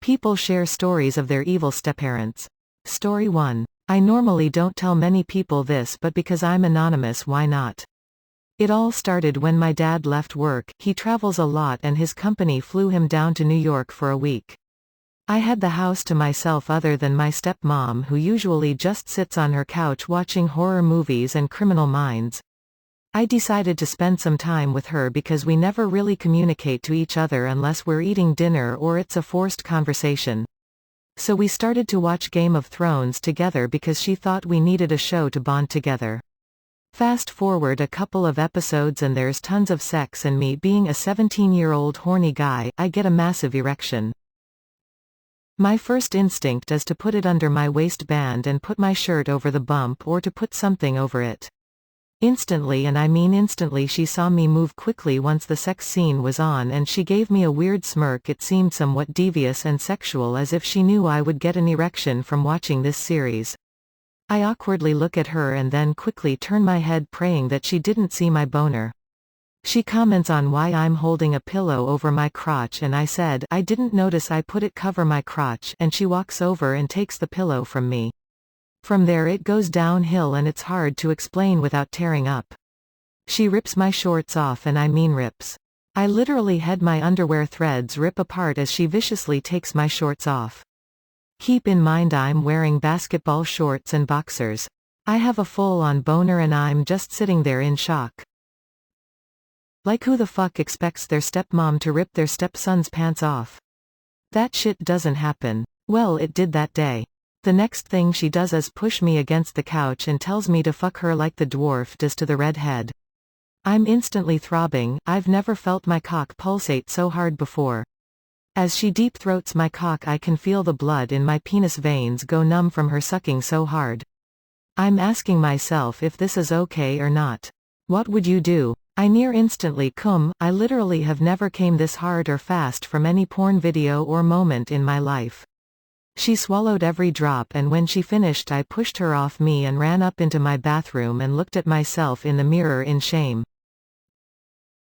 People share stories of their evil stepparents. Story 1. I normally don't tell many people this, but because I'm anonymous, why not? It all started when my dad left work. He travels a lot and his company flew him down to New York for a week. I had the house to myself other than my stepmom, who usually just sits on her couch watching horror movies and Criminal Minds. I decided to spend some time with her because we never really communicate to each other unless we're eating dinner or it's a forced conversation. So we started to watch Game of Thrones together because she thought we needed a show to bond together. Fast forward a couple of episodes and there's tons of sex, and me being a 17-year-old horny guy, I get a massive erection. My first instinct is to put it under my waistband and put my shirt over the bump, or to put something over it. Instantly, and I mean instantly, she saw me move quickly once the sex scene was on, and she gave me a weird smirk. It seemed somewhat devious and sexual, as if she knew I would get an erection from watching this series. I awkwardly look at her and then quickly turn my head, praying that she didn't see my boner. She comments on why I'm holding a pillow over my crotch, and I said I didn't notice I put it cover my crotch, and she walks over and takes the pillow from me. From there it goes downhill, and it's hard to explain without tearing up. She rips my shorts off, and I mean rips. I literally had my underwear threads rip apart as she viciously takes my shorts off. Keep in mind I'm wearing basketball shorts and boxers. I have a full-on boner and I'm just sitting there in shock. Like, who the fuck expects their stepmom to rip their stepson's pants off? That shit doesn't happen. Well, it did that day. The next thing she does is push me against the couch and tells me to fuck her like the dwarf does to the redhead. I'm instantly throbbing. I've never felt my cock pulsate so hard before. As she deep throats my cock, I can feel the blood in my penis veins go numb from her sucking so hard. I'm asking myself if this is okay or not. What would you do? I near instantly cum. I literally have never came this hard or fast from any porn video or moment in my life. She swallowed every drop, and when she finished I pushed her off me and ran up into my bathroom and looked at myself in the mirror in shame.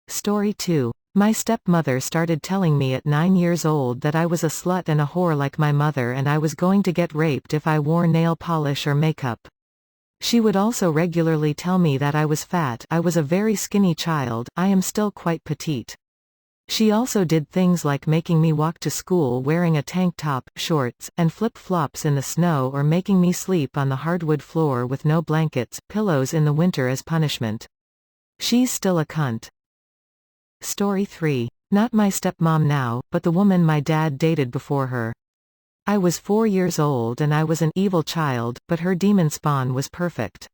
Story 2. My stepmother started telling me at 9 years old that I was a slut and a whore like my mother, and I was going to get raped if I wore nail polish or makeup. She would also regularly tell me that I was fat. I was a very skinny child. I am still quite petite. She also did things like making me walk to school wearing a tank top, shorts, and flip-flops in the snow, or making me sleep on the hardwood floor with no blankets, pillows in the winter as punishment. She's still a cunt. Story 3. Not my stepmom now, but the woman my dad dated before her. I was 4 years old and I was an evil child, but her demon spawn was perfect.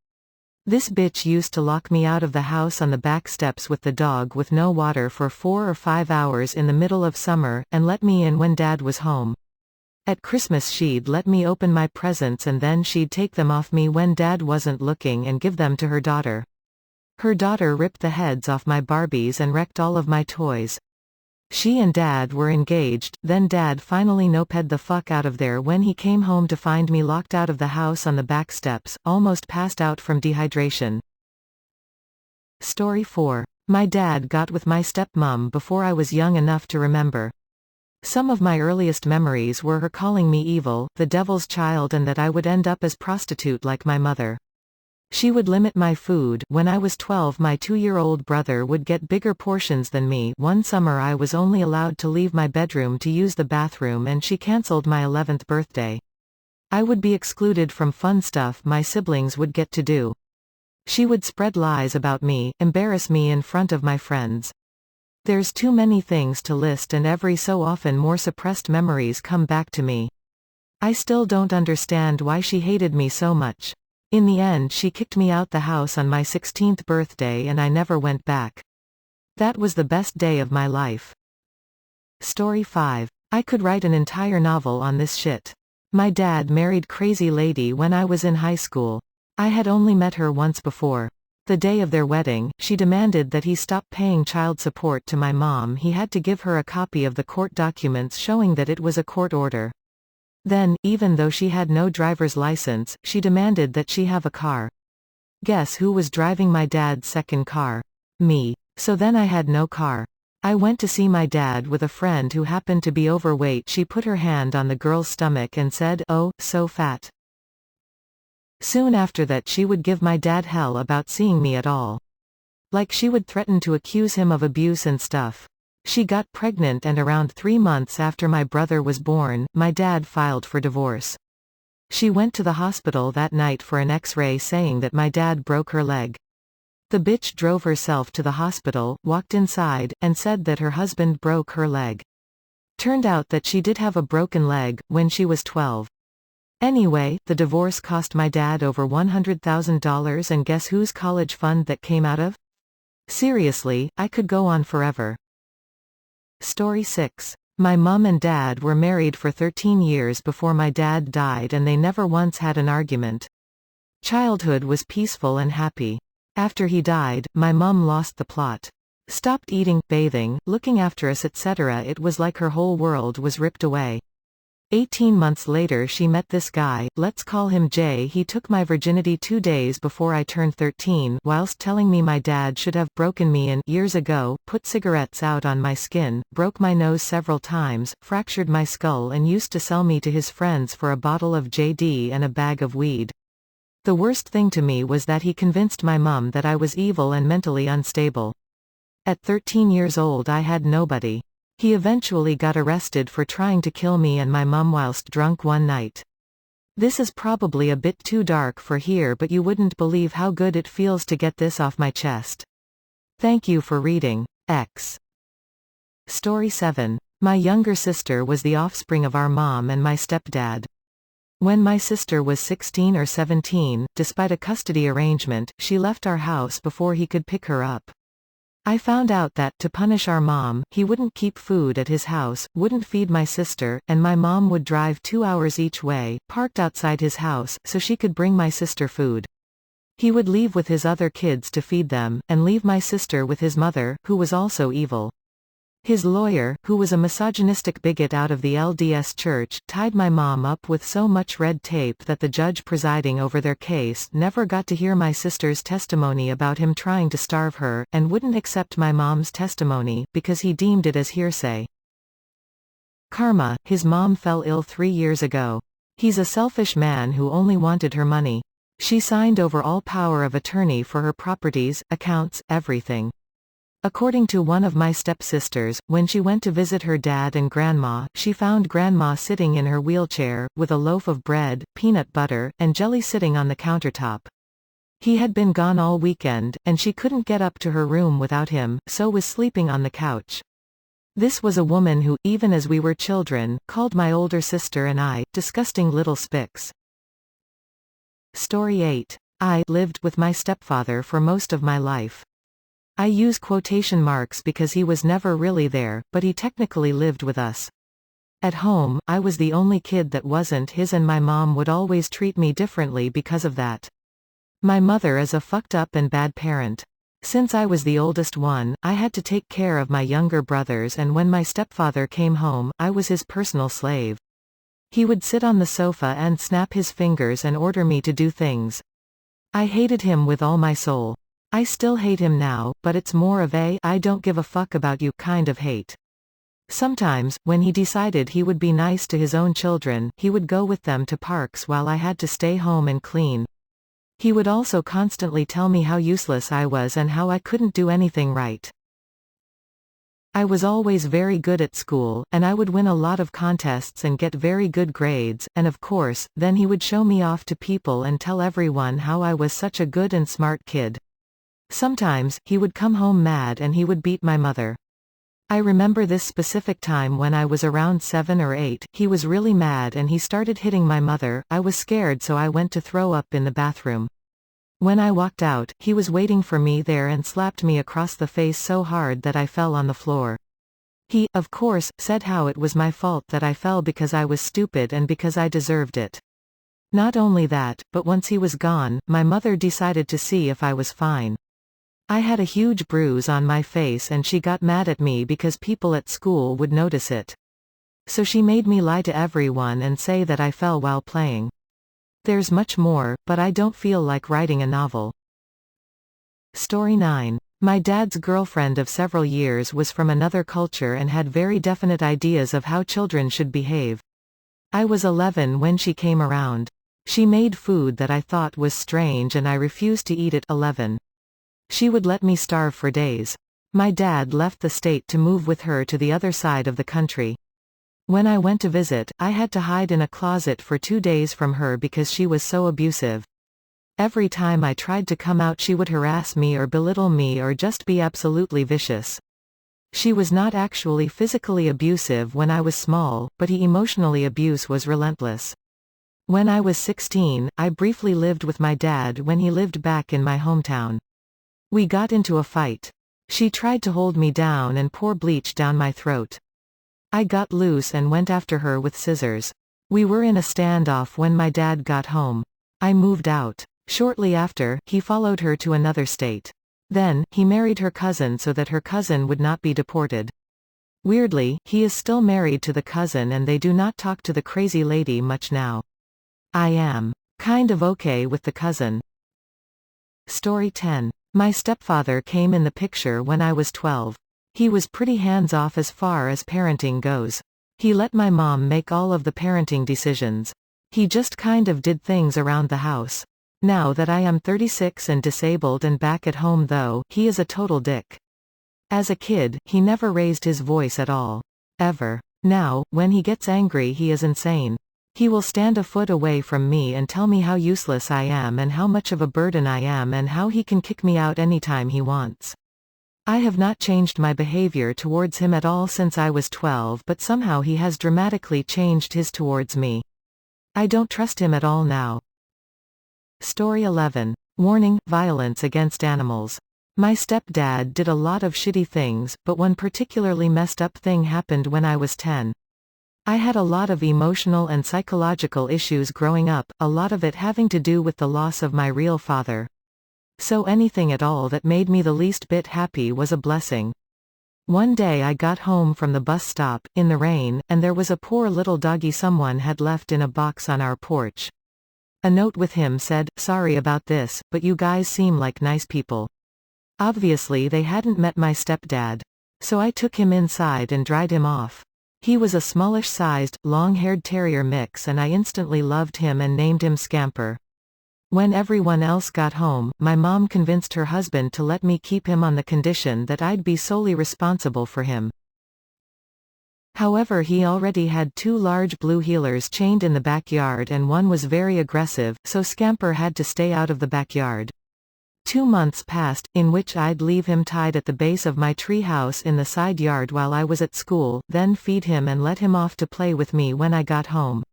This bitch used to lock me out of the house on the back steps with the dog with no water for 4 or 5 hours in the middle of summer, and let me in when Dad was home. At Christmas she'd let me open my presents, and then she'd take them off me when Dad wasn't looking and give them to her daughter. Her daughter ripped the heads off my Barbies and wrecked all of my toys. She and Dad were engaged, then Dad finally noped the fuck out of there when he came home to find me locked out of the house on the back steps, almost passed out from dehydration. Story 4. My dad got with my stepmom before I was young enough to remember. Some of my earliest memories were her calling me evil, the devil's child, and that I would end up as prostitute like my mother. She would limit my food. When I was 12, my 2-year-old brother would get bigger portions than me. One summer I was only allowed to leave my bedroom to use the bathroom, and she cancelled my 11th birthday. I would be excluded from fun stuff my siblings would get to do. She would spread lies about me, embarrass me in front of my friends. There's too many things to list, and every so often more suppressed memories come back to me. I still don't understand why she hated me so much. In the end, she kicked me out the house on my 16th birthday and I never went back. That was the best day of my life. Story 5. I could write an entire novel on this shit. My dad married crazy lady when I was in high school. I had only met her once before. The day of their wedding, she demanded that he stop paying child support to my mom. He had to give her a copy of the court documents showing that it was a court order. Then, even though she had no driver's license, she demanded that she have a car. Guess who was driving my dad's second car? Me. So then I had no car. I went to see my dad with a friend who happened to be overweight. She put her hand on the girl's stomach and said, "Oh, so fat." Soon after that she would give my dad hell about seeing me at all. Like she would threaten to accuse him of abuse and stuff. She got pregnant and around 3 months after my brother was born, my dad filed for divorce. She went to the hospital that night for an X-ray saying that my dad broke her leg. The bitch drove herself to the hospital, walked inside, and said that her husband broke her leg. Turned out that she did have a broken leg, when she was 12. Anyway, the divorce cost my dad over $100,000 and guess whose college fund that came out of? Seriously, I could go on forever. Story 6. My mum and dad were married for 13 years before my dad died and they never once had an argument. Childhood was peaceful and happy. After he died, my mum lost the plot. Stopped eating, bathing, looking after us etc. It was like her whole world was ripped away. 18 months later she met this guy, let's call him Jay. He took my virginity 2 days before I turned 13 whilst telling me my dad should have broken me in years ago, put cigarettes out on my skin, broke my nose several times, fractured my skull and used to sell me to his friends for a bottle of JD and a bag of weed. The worst thing to me was that he convinced my mum that I was evil and mentally unstable. At 13 years old I had nobody. He eventually got arrested for trying to kill me and my mum whilst drunk one night. This is probably a bit too dark for here, but you wouldn't believe how good it feels to get this off my chest. Thank you for reading. X. Story 7. My younger sister was the offspring of our mom and my stepdad. When my sister was 16 or 17, despite a custody arrangement, she left our house before he could pick her up. I found out that, to punish our mom, he wouldn't keep food at his house, wouldn't feed my sister, and my mom would drive 2 hours each way, parked outside his house, so she could bring my sister food. He would leave with his other kids to feed them, and leave my sister with his mother, who was also evil. His lawyer, who was a misogynistic bigot out of the LDS Church, tied my mom up with so much red tape that the judge presiding over their case never got to hear my sister's testimony about him trying to starve her, and wouldn't accept my mom's testimony, because he deemed it as hearsay. Karma, his mom fell ill 3 years ago. He's a selfish man who only wanted her money. She signed over all power of attorney for her properties, accounts, everything. According to one of my stepsisters, when she went to visit her dad and grandma, she found grandma sitting in her wheelchair, with a loaf of bread, peanut butter, and jelly sitting on the countertop. He had been gone all weekend, and she couldn't get up to her room without him, so was sleeping on the couch. This was a woman who, even as we were children, called my older sister and I, disgusting little spics. Story 8. I lived with my stepfather for most of my life. I use quotation marks because he was never really there, but he technically lived with us. At home, I was the only kid that wasn't his and my mom would always treat me differently because of that. My mother is a fucked up and bad parent. Since I was the oldest one, I had to take care of my younger brothers, and when my stepfather came home, I was his personal slave. He would sit on the sofa and snap his fingers and order me to do things. I hated him with all my soul. I still hate him now, but it's more of a "I don't give a fuck about you" kind of hate. Sometimes, when he decided he would be nice to his own children, he would go with them to parks while I had to stay home and clean. He would also constantly tell me how useless I was and how I couldn't do anything right. I was always very good at school, and I would win a lot of contests and get very good grades, and of course, then he would show me off to people and tell everyone how I was such a good and smart kid. Sometimes, he would come home mad and he would beat my mother. I remember this specific time when I was around 7 or 8, he was really mad and he started hitting my mother. I was scared, so I went to throw up in the bathroom. When I walked out, he was waiting for me there and slapped me across the face so hard that I fell on the floor. He, of course, said how it was my fault that I fell because I was stupid and because I deserved it. Not only that, but once he was gone, my mother decided to see if I was fine. I had a huge bruise on my face and she got mad at me because people at school would notice it. So she made me lie to everyone and say that I fell while playing. There's much more, but I don't feel like writing a novel. Story 9. My dad's girlfriend of several years was from another culture and had very definite ideas of how children should behave. I was 11 when she came around. She made food that I thought was strange and I refused to eat it. 11. She would let me starve for days. My dad left the state to move with her to the other side of the country. When I went to visit, I had to hide in a closet for 2 days from her because she was so abusive. Every time I tried to come out she would harass me or belittle me or just be absolutely vicious. She was not actually physically abusive when I was small, but emotionally abuse was relentless. When I was 16, I briefly lived with my dad when he lived back in my hometown. We got into a fight. She tried to hold me down and pour bleach down my throat. I got loose and went after her with scissors. We were in a standoff when my dad got home. I moved out. Shortly after, he followed her to another state. Then, he married her cousin so that her cousin would not be deported. Weirdly, he is still married to the cousin and they do not talk to the crazy lady much now. I am kind of okay with the cousin. Story 10. My stepfather came in the picture when I was 12. He was pretty hands-off as far as parenting goes. He let my mom make all of the parenting decisions. He just kind of did things around the house. Now that I am 36 and disabled and back at home though, he is a total dick. As a kid, he never raised his voice at all. Ever. Now, when he gets angry he is insane. He will stand a foot away from me and tell me how useless I am and how much of a burden I am and how he can kick me out anytime he wants. I have not changed my behavior towards him at all since I was 12, but somehow he has dramatically changed his towards me. I don't trust him at all now. Story 11. Warning: violence against animals. My stepdad did a lot of shitty things, but one particularly messed up thing happened when I was 10. I had a lot of emotional and psychological issues growing up, a lot of it having to do with the loss of my real father. So anything at all that made me the least bit happy was a blessing. One day I got home from the bus stop, in the rain, and there was a poor little doggy someone had left in a box on our porch. A note with him said, "Sorry about this, but you guys seem like nice people." Obviously they hadn't met my stepdad. So I took him inside and dried him off. He was a smallish-sized, long-haired terrier mix and I instantly loved him and named him Scamper. When everyone else got home, my mom convinced her husband to let me keep him on the condition that I'd be solely responsible for him. However, he already had 2 large blue heelers chained in the backyard and one was very aggressive, so Scamper had to stay out of the backyard. 2 months passed, in which I'd leave him tied at the base of my tree house in the side yard while I was at school, then feed him and let him off to play with me when I got home.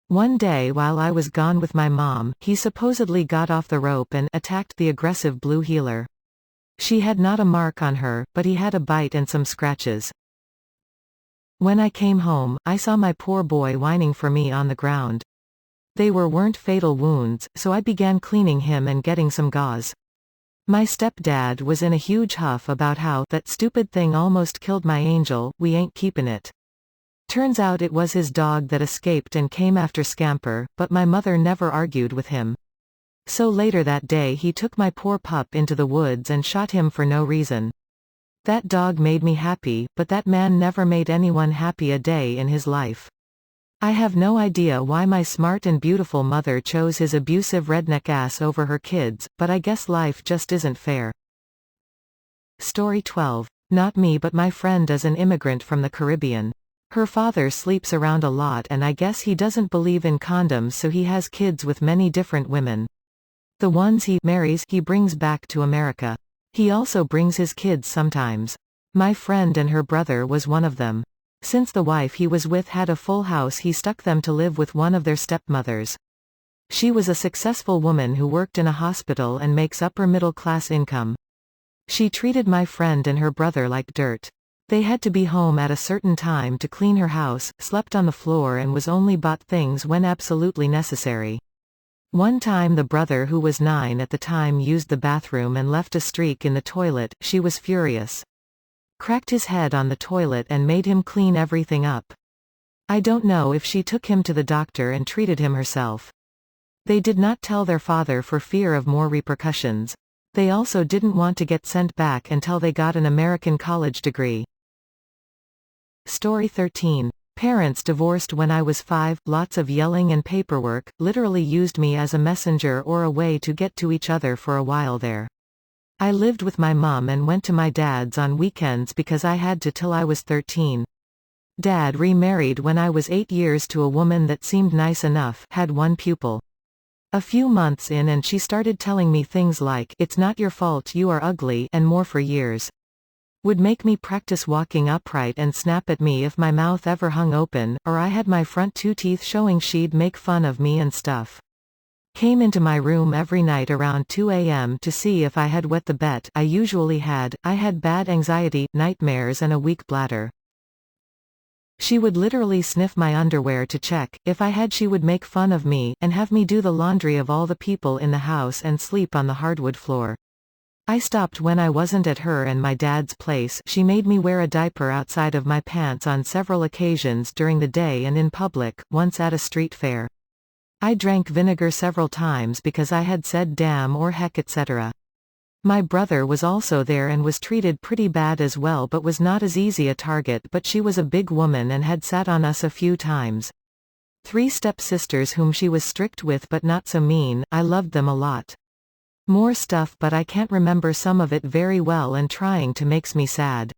One day while I was gone with my mom, he supposedly got off the rope and attacked the aggressive blue heeler. She had not a mark on her, but he had a bite and some scratches. When I came home, I saw my poor boy whining for me on the ground. They weren't fatal wounds, so I began cleaning him and getting some gauze. My stepdad was in a huge huff about how "that stupid thing almost killed my angel, we ain't keepin' it." Turns out it was his dog that escaped and came after Scamper, but my mother never argued with him. So later that day he took my poor pup into the woods and shot him for no reason. That dog made me happy, but that man never made anyone happy a day in his life. I have no idea why my smart and beautiful mother chose his abusive redneck ass over her kids, but I guess life just isn't fair. Story 12. Not me but my friend is an immigrant from the Caribbean. Her father sleeps around a lot and I guess he doesn't believe in condoms so he has kids with many different women. The ones he marries he brings back to America. He also brings his kids sometimes. My friend and her brother was one of them. Since the wife he was with had a full house he stuck them to live with one of their stepmothers. She was a successful woman who worked in a hospital and makes upper middle class income. She treated my friend and her brother like dirt. They had to be home at a certain time to clean her house, slept on the floor and was only bought things when absolutely necessary. One time the brother who was 9 at the time used the bathroom and left a streak in the toilet. She was furious. Cracked his head on the toilet and made him clean everything up. I don't know if she took him to the doctor and treated him herself. They did not tell their father for fear of more repercussions. They also didn't want to get sent back until they got an American college degree. Story 13. Parents divorced when I was 5, lots of yelling and paperwork, literally used me as a messenger or a way to get to each other for a while there. I lived with my mom and went to my dad's on weekends because I had to till I was 13. Dad remarried when I was 8 years to a woman that seemed nice enough, had one pupil. A few months in and she started telling me things like, "It's not your fault you are ugly," and more for years. Would make me practice walking upright and snap at me if my mouth ever hung open, or I had my front 2 teeth showing. She'd make fun of me and stuff. Came into my room every night around 2 a.m. to see if I had wet the bed. I usually had. I had bad anxiety, nightmares and a weak bladder. She would literally sniff my underwear to check. If I had, she would make fun of me, and have me do the laundry of all the people in the house and sleep on the hardwood floor. I stopped when I wasn't at her and my dad's place. She made me wear a diaper outside of my pants on several occasions during the day and in public, once at a street fair. I drank vinegar several times because I had said damn or heck etc. My brother was also there and was treated pretty bad as well, but was not as easy a target. But she was a big woman and had sat on us a few times. 3 step-sisters whom she was strict with but not so mean. I loved them a lot. More stuff, but I can't remember some of it very well, and trying to makes me sad.